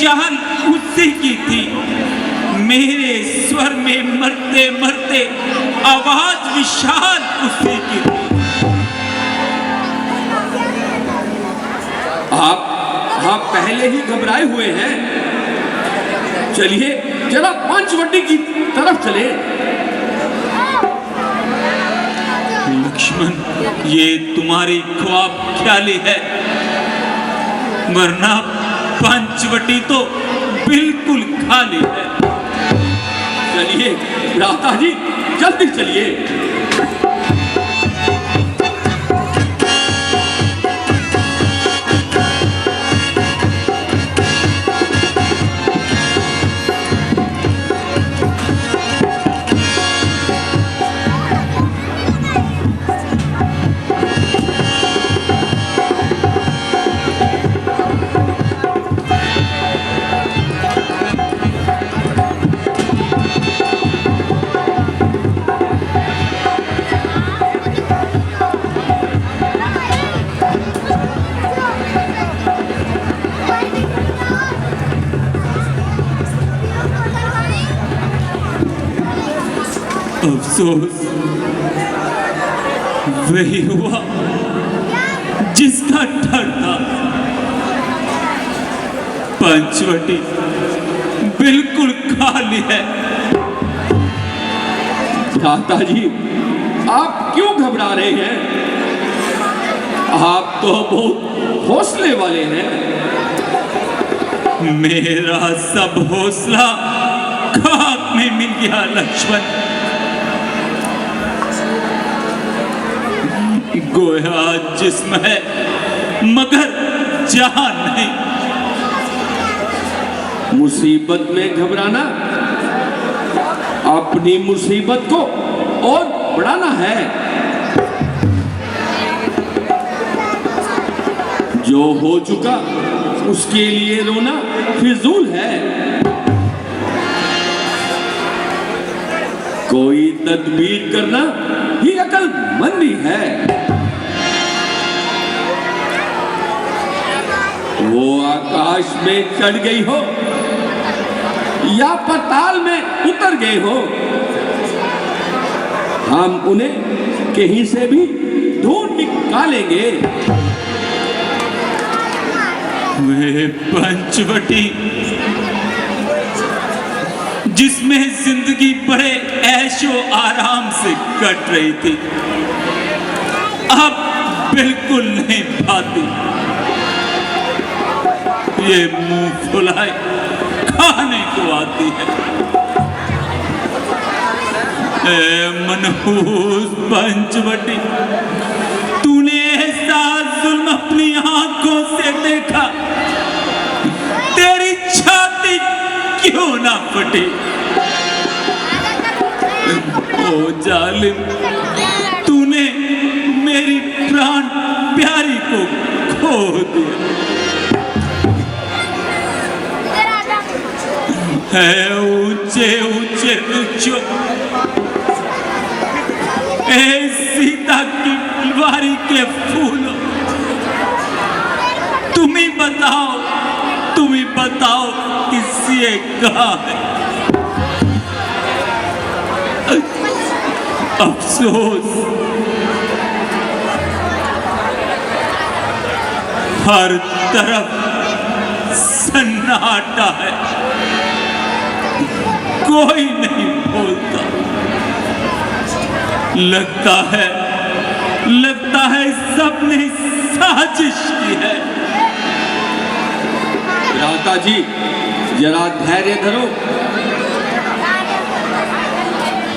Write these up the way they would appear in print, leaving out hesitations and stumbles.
जान उसी की थी। मेरे स्वर में मरते मरते आवाज विशाल उसी की थी। आप पहले ही घबराए हुए हैं। चलिए जरा पंचवटी की तरफ चले। लक्ष्मण, ये तुम्हारी ख्वाब ख्याली है, वरना पंचवटी तो बिल्कुल खाली है। चलिए भ्राता जी, जल्दी चलिए। अफसोस वही हुआ जिसका डर था। पंचवटी बिल्कुल खाली है। भ्राता जी, आप क्यों घबरा रहे हैं? आप तो बहुत हौसले वाले हैं। मेरा सब हौसला खाक में मिल गया लक्ष्मण। गोया जिस्म है मगर जान नहीं। मुसीबत में घबराना अपनी मुसीबत को और बढ़ाना है। जो हो चुका उसके लिए रोना फिजूल है। कोई तदबीर करना ही अक्लमंदी है। वो आकाश में चढ़ गई हो या पाताल में उतर गए हो, हम उन्हें कहीं से भी ढूंढ निकालेंगे। वे पंचवटी जिसमें जिंदगी बड़े ऐशो आराम से कट रही थी, अब बिल्कुल नहीं भाती। ये मुंह फुलाए खाने को आती है। ए मनहूस पंचवटी, तूने ऐसा जुल्म अपनी आंखों से देखा, तेरी छाती क्यों ना फटी? ओ जालिम, तूने मेरी प्राण प्यारी को खो दिया। है ऊंचे ऊंचे वृक्षों, सीता की फुलवारी के फूलों, तुम ही बताओ किसी कहाँ है? अफसोस हर तरफ सन्नाटा है, कोई नहीं बोलता। लगता है सबने साजिश की है। भ्राता जी, जरा धैर्य धरो।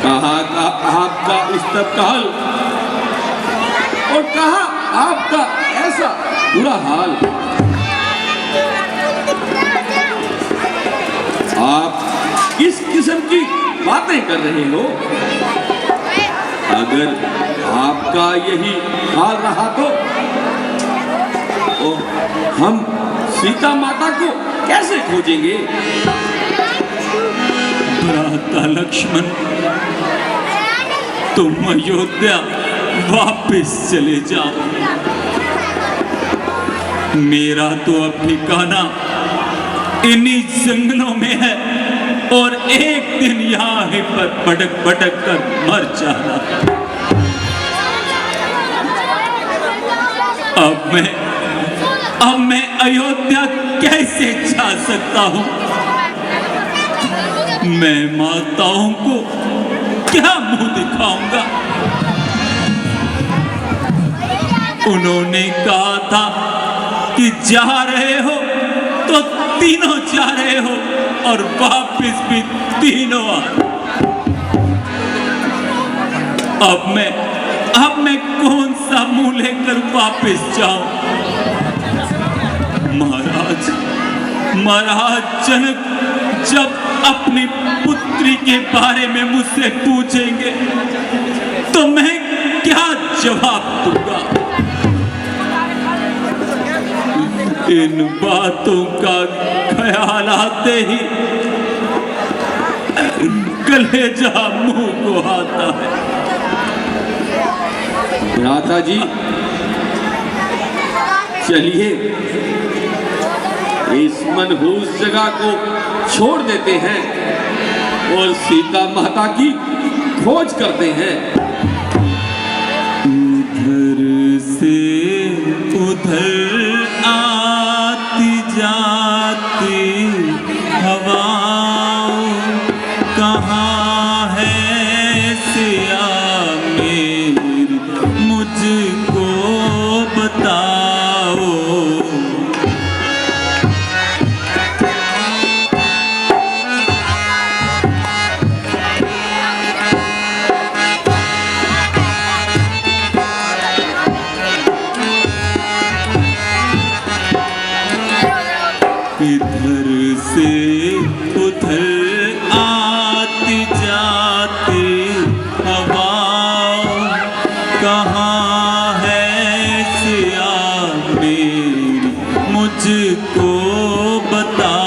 कहा आपका इस्तबकाल और कहा आपका ऐसा बुरा हाल। आप किस किस्म की बातें कर रहे हो? अगर आपका यही हाल रहा तो हम सीता माता को कैसे खोजेंगे? भ्राता लक्ष्मण, तुम अयोध्या वापस चले जाओ। मेरा तो अब ठिकाना इन्हीं जंगलों में है और एक दिन यहाँ ही पर भटक भटक कर मर जाना। अब मैं अयोध्या कैसे जा सकता हूँ? मैं माताओं को क्या मुंह दिखाऊंगा? उन्होंने कहा था कि जा रहे हो तो तीनों जा रहे हो और वापस भी तीनों आ। अब मैं कौन सा मुंह लेकर वापस जाऊं? महाराज जनक जब अपनी पुत्री के बारे में मुझसे पूछेंगे तो मैं क्या जवाब दूंगा? इन बातों का ख्याल आते ही कलेजा मुंह को आता है। भ्राता जी चलिए इस मनहूस जगह को छोड़ देते हैं और सीता माता की खोज करते हैं। उधर से उधर आती जाती हवाओं कहाँ है सिया मेरी मुझको बताओ। इधर से उधर आती जाती हवाओं कहाँ है सिया मेरी मुझको बताओ।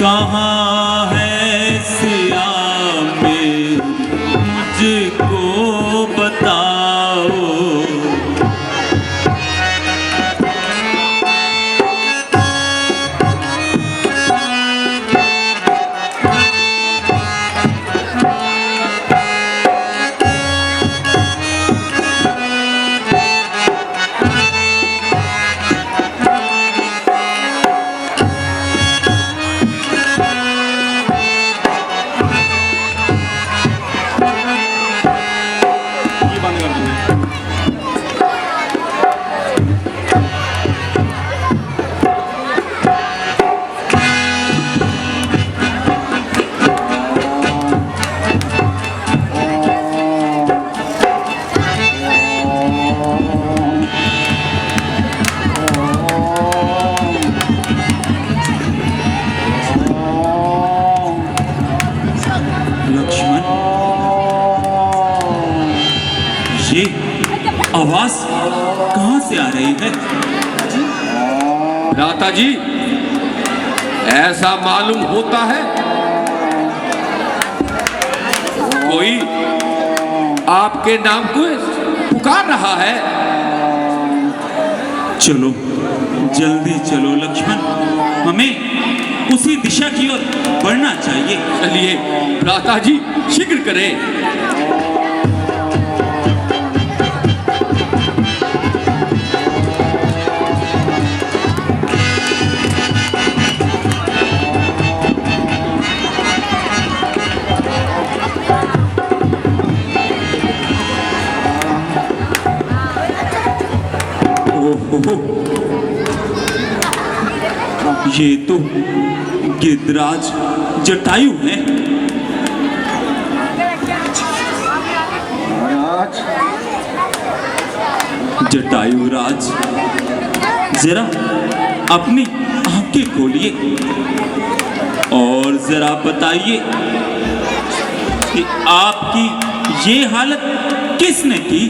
कहाँ है सिया मेरी मुझको बताओ। ये आवाज कहां से आ रही है? भ्राता जी ऐसा मालूम होता है कोई आपके नाम को पुकार रहा है। चलो जल्दी चलो लक्ष्मण, हमें उसी दिशा की ओर बढ़ना चाहिए। चलिए भ्राता जी शीघ्र करें। ओहो, ये तो गिद्धराज जटायु है। जटायु राज, जरा अपनी आंखें खोलिए और जरा बताइए कि आपकी ये हालत किसने की?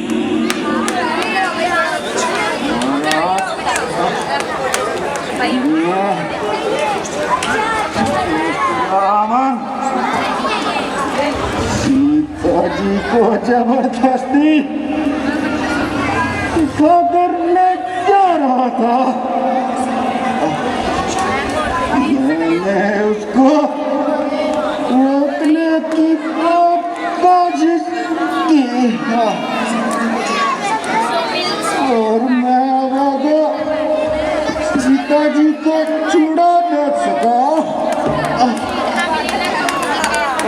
रावण सीता जी को जबरदस्ती करने जा रहा था। मैंने उसको रोकने की कोशिश की और मैं सीता जी को छुड़ा न सका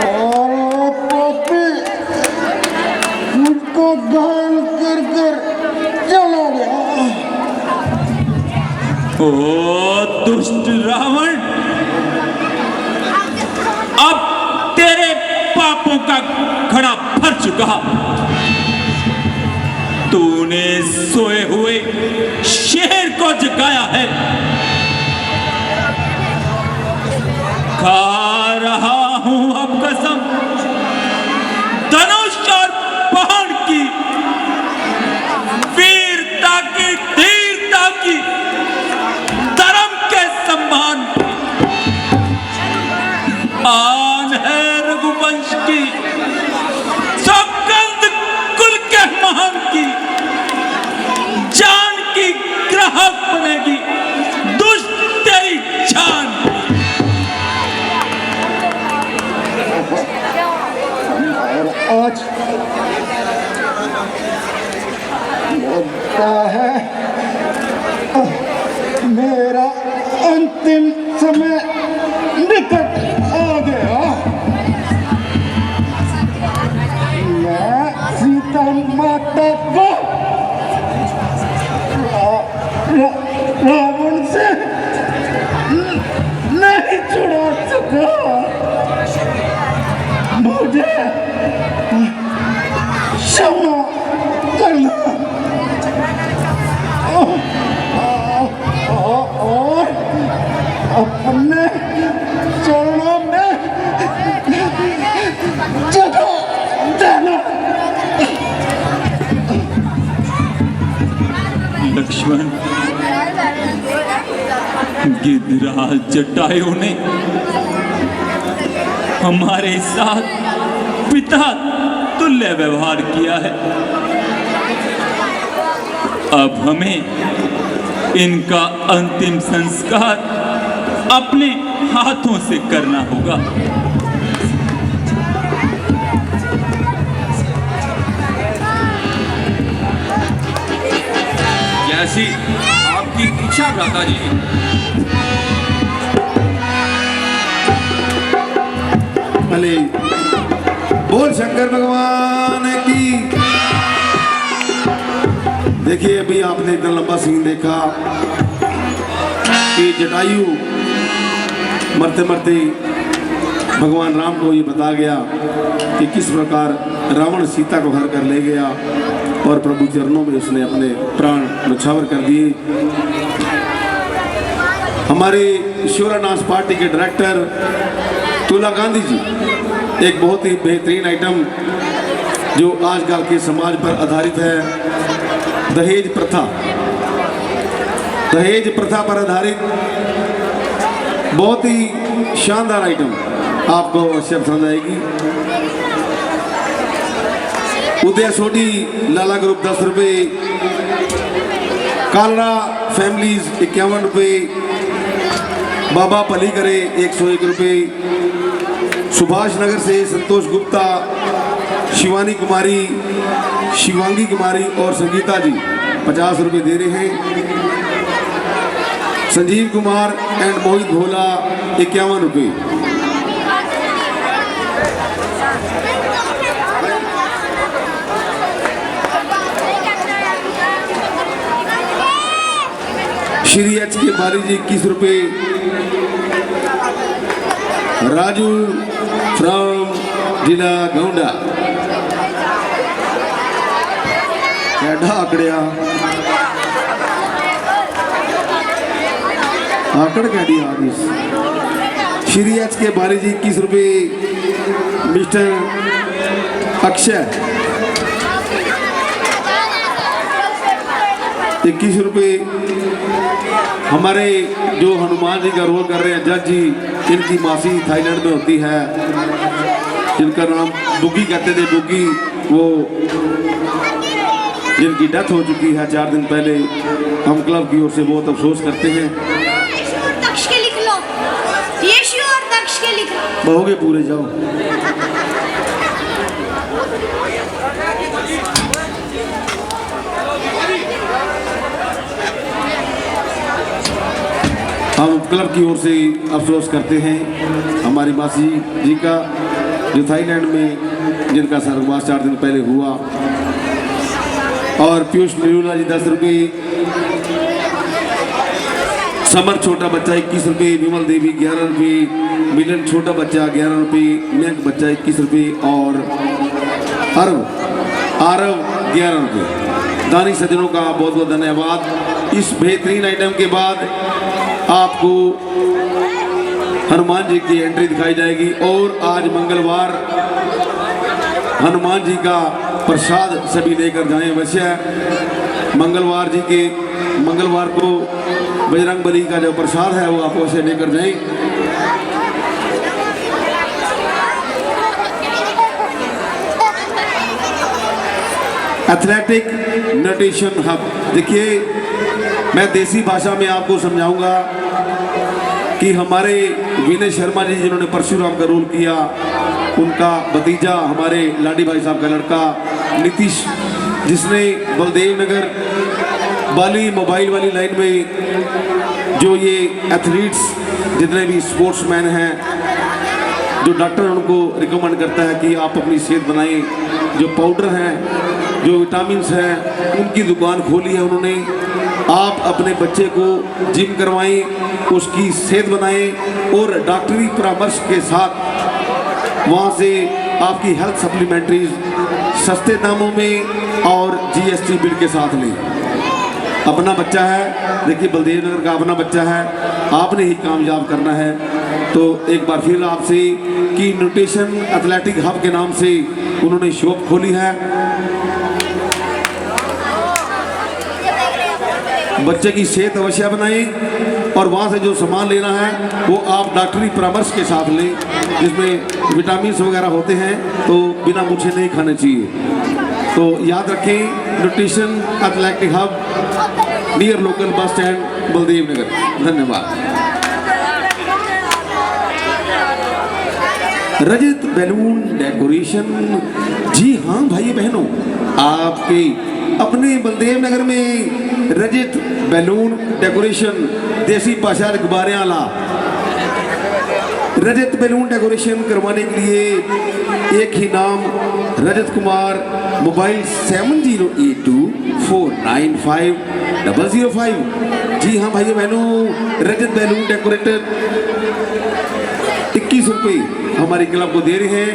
और वो पति मुझको घायल कर कर चला गया। ओ दुष्ट रावण, अब तेरे पापों का घड़ा भर चुका। तूने सोए हुए शेर को जगाया है। खा रहा हूं अब कसम धनुष और बाण की, वीरता की, धीरता की, धर्म के सम्मान की, आन है रघुवंश की, सौगंध कुल के महान की, जान की ग्राहक बनेगी दुष्ट तेरी जान। और आज लगता है मेरा अंतिम समय निकट आ गया। मैं सीता माता को रावण से नहीं छुड़ा सका। मुझे क्षमा करना और अपने चरणों में जगह देना। लक्ष्मण, गिद्धराज जटायु ने हमारे साथ पिता तुल्य व्यवहार किया है। अब हमें इनका अंतिम संस्कार अपने हाथों से करना होगा। जैसी आपकी इच्छा भ्राता जी। भले बोल शंकर भगवान की। देखिए, अभी आपने इतना लंबा सीन देखा कि जटायु मरते मरते भगवान राम को ये बता गया कि किस प्रकार रावण सीता को घर कर ले गया और प्रभु चरणों में उसने अपने प्राण न्यौछावर कर दिए। हमारे शिवरानाश पार्टी के डायरेक्टर तुला गांधी जी एक बहुत ही बेहतरीन आइटम जो आजकल के समाज पर आधारित है, दहेज प्रथा। दहेज प्रथा पर आधारित बहुत ही शानदार आइटम आपको अवश्य पसंद आएगी। उदय सोडी लाला ग्रुप 10 रुपये, कालरा फैमिलीज 51 रुपये, बाबा पलीकरे 101 रुपये, सुभाष नगर से संतोष गुप्ता, शिवानी कुमारी, शिवांगी कुमारी और संगीता जी 50 रुपये दे रहे हैं। संजीव कुमार एंड मोहित भोला 51 रुपये। श्री एच के बाली जी 21 रुपये, राजू फ्रॉम जिला गोंडा। क्या आकड़िया आकड़ क्या दी आदिश। श्री एच के बाली जी 21 रुपये, मिस्टर अक्षय 21 रुपये। हमारे जो हनुमान जी का रोल कर रहे हैं जज जी, इनकी मासी थाईलैंड में होती है, जिनका नाम बुगी कहते थे, बुगी, वो जिनकी डेथ हो चुकी है 4 दिन पहले। हम क्लब की ओर से बहुत अफसोस करते हैं। दक्ष के लिख लो, यीशु और दक्ष के लिख लो। बहुगे पूरे जाओ। हम क्लब की ओर से अफसोस करते हैं हमारी मासी जी का, जो थाईलैंड में जिनका स्वर्गवास 4 दिन पहले हुआ। और पीयूष निरूला जी 10 रुपये, समर छोटा बच्चा 21 रुपये, विमल देवी 11 रुपये, मिलन छोटा बच्चा 11 रुपये, मयंक बच्चा 21 रुपये और आरव 11 रुपये। दानी सज्जनों का बहुत बहुत धन्यवाद। इस बेहतरीन आइटम के बाद आपको हनुमान जी की एंट्री दिखाई जाएगी और आज मंगलवार हनुमान जी का प्रसाद सभी लेकर जाएं। वैसे मंगलवार को बजरंग बली का जो प्रसाद है वो आप वैसे लेकर जाएं। Athletic nutrition hub. देखिए, मैं देसी भाषा में आपको समझाऊंगा कि हमारे विनय शर्मा जी जिन्होंने परशुराम का रोल किया, उनका भतीजा हमारे लाडी भाई साहब का लड़का नीतीश, जिसने बलदेव नगर बाली मोबाइल वाली लाइन में जो ये एथलीट्स जितने भी स्पोर्ट्समैन हैं, जो डॉक्टर उनको रिकमेंड करता है कि आप अपनी सेहत बनाएं, जो पाउडर हैं, जो विटामिन्स हैं, उनकी दुकान खोली है उन्होंने। आप अपने बच्चे को जिम करवाएं, उसकी सेहत बनाएं और डॉक्टरी परामर्श के साथ वहाँ से आपकी हेल्थ सप्लीमेंट्रीज सस्ते दामों में और जीएसटी बिल के साथ लें। अपना बच्चा है, देखिए बलदेव नगर का अपना बच्चा है, आपने ही कामयाब करना है। तो एक बार फिर आपसे कि न्यूट्रिशन एथलेटिक हब के नाम से उन्होंने शॉप खोली है। बच्चे की सेहत अवश्य बनाएं और वहाँ से जो सामान लेना है वो आप डॉक्टरी परामर्श के साथ लें, जिसमें विटामिन वगैरह होते हैं, तो बिना पूछे नहीं खाने चाहिए। तो याद रखें, nutrition athletic hub, near local bus stand, Baldev Nagar. धन्यवाद। Rajat balloon decoration. जी हाँ भाई बहनों, आपके अपने बलदेव नगर में रजत बैलून डेकोरेशन, देसी भाषा गुब्बारे वाला रजत बैलून डेकोरेशन करवाने के लिए एक ही नाम, रजत कुमार, मोबाइल 7082 495 005। जी हाँ भाई बहनों, रजत बैलून डेकोरेटर 21 रुपये हमारी क्लब को दे रहे हैं।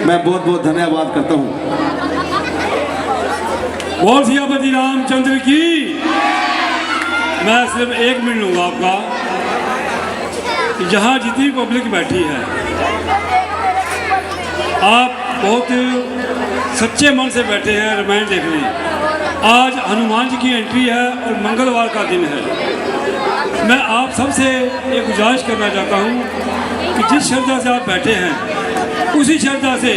मैं बहुत बहुत धन्यवाद करता हूँ। बोल सियापति रामचंद्र की। मैं सिर्फ 1 मिनट लूँगा आपका। जहाँ जितनी पब्लिक बैठी है, आप बहुत सच्चे मन से बैठे हैं रामायण देखने। आज हनुमान जी की एंट्री है और मंगलवार का दिन है। मैं आप सबसे एक गुजारिश करना चाहता हूँ कि जिस श्रद्धा से आप बैठे हैं, उसी श्रद्धा से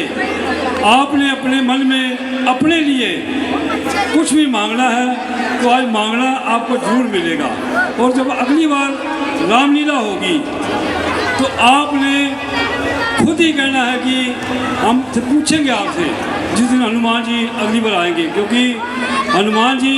आपने अपने मन में अपने लिए कुछ भी मांगना है तो आज मांगना आपको जरूर मिलेगा। और जब अगली बार रामलीला होगी तो आपने खुद ही कहना है कि हम पूछेंगे आपसे जिस दिन हनुमान जी अगली बार आएंगे, क्योंकि हनुमान जी